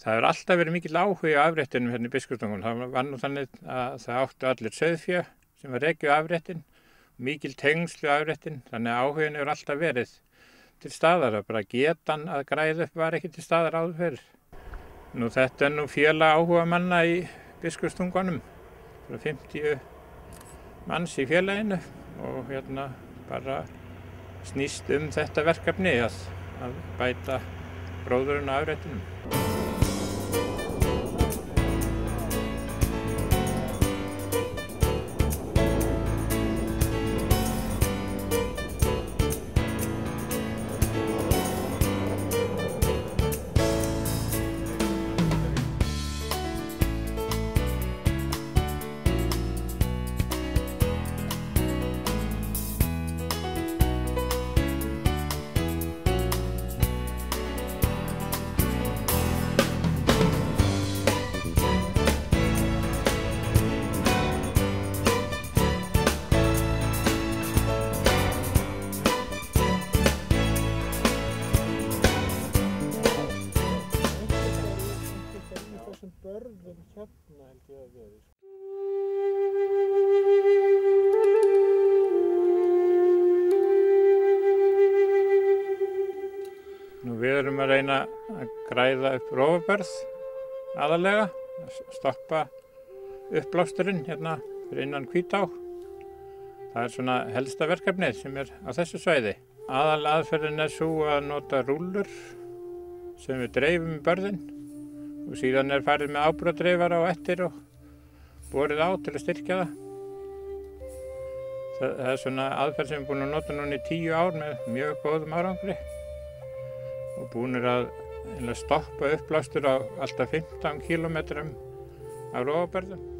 Það hefur alltaf verið mikill áhugi á afréttunum hérna í Biskupstungum. Það var nú þannig að það áttu allir sauðfé sem var rekið á afréttin, mikil tengslu á afréttin, þannig að áhugin hefur alltaf verið til staðar. Bara getan að græða upp var ekki til staðar áður fyrir. Nú þetta nú félag áhuga manna í Biskupstungunum, 50 manns í félaginu og hérna bara snýst þetta verkefni að bæta gróðurinn á afréttinum. Börðum hérna held ég að verið. Nú við erum að reyna að græða upp rófubörð aðalega, að stoppa uppblásturinn hérna fyrir innan Hvítá. Það er svona helsta verkefnið sem er á þessu svæði. Aðalaðferðin er svo að nota rúllur sem við dreifum í börðin. Og síðan er farið með áburðardreifara á eftir og borið á til að styrkja það. Það er svona aðferð sem við erum búin að nota núna í 10 ár með mjög góðum árangri. Og búinir að stoppa uppblástur á alltaf 15 kílómetrum af rófubörðum.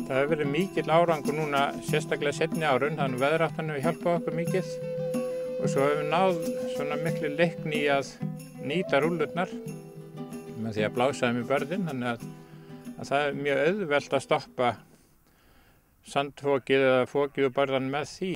Það hefur verið mikill árangur núna, sérstaklega seinni árun, þannig að veðráttan hefur hjálpað okkur mikið og svo hefur við náð svona miklu leikni í að nýta rúllurnar með því að blása þeim í börðin, þannig að það er mjög auðvelt að stoppa sandfokið eða fokið úr börðan með því.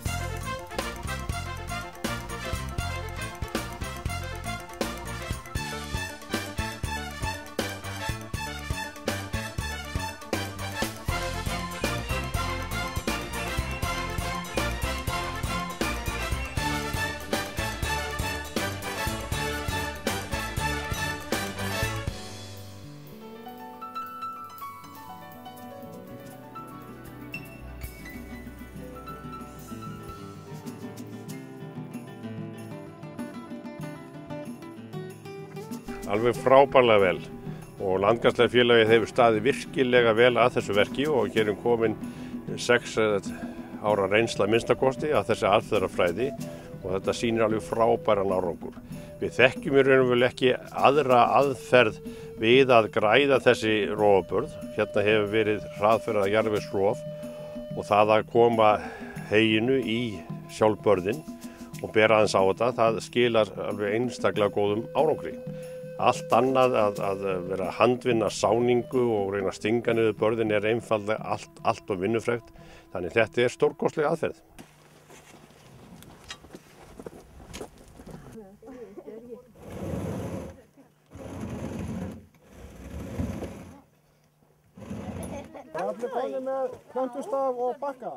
Alveg frábærlega vel og Landgræðslega félagið hefur staðið virkilega vel að þessu verki og hér komin 6 ára reynsla minnstakosti að þessi aðferðafræði og þetta sýnir alveg frábæran árangur. Við þekkjum í raun og veru ekki aðra aðferð við að græða þessi rófubörð. Hérna hefur verið hraðferða jarðvegsrof og það að koma heyinu í sjálfbörðin og bera aðeins á þetta, það skilar alveg einstaklega góðum árangri. Allt annað að vera að handvinna sáningu og reyna að stinga niður börðin er einfaldlega allt og vinnufrekt. Þannig þetta er stórkostleg aðferð. Allir bænir með plöntustaf og bakka.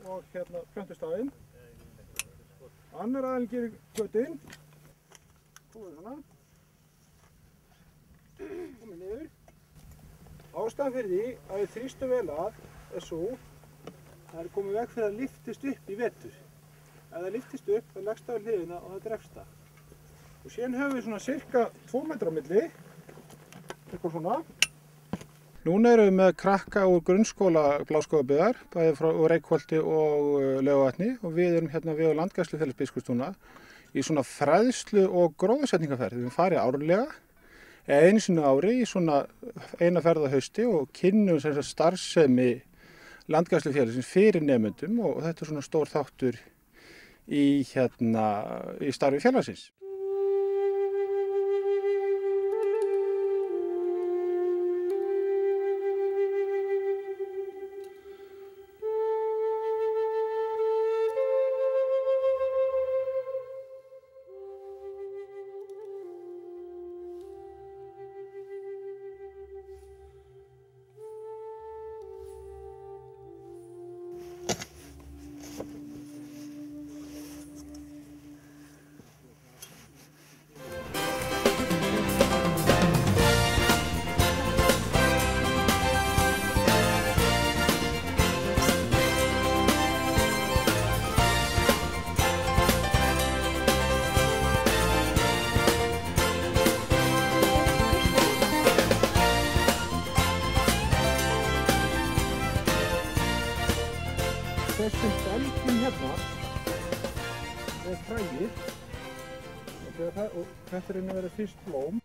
Og hérna plöntustafinn. Annar aðeins gerir göttinn. Komið svona. Komið niður. Ástæðan fyrir því að við þrýstum vel að er svo það er komið veg fyrir að lyftist upp í vetur. Ef það lyftist upp, þá leggst það á hliðina og það drefst það. Og síðan höfum við svona cirka 2 metra á milli, eitthvað svona. Núna erum við með krakka úr grunnskóla Bláskógabyggðar, bæði frá Reykholti og Laugarvatni, og við erum hérna við á Landgræðslufélags Biskupstungna í svona fræðslu og gróðursetningarferð. Við farið árlega, einu sinni á ári í svona eina ferð á hausti og kynnum starfsemi Landgræðslufélagsins fyrir nemendum, og þetta er svona stór þáttur í starfi félagsins. Þessum belgum hérna er fræið og þetta er að vera fyrst blóm.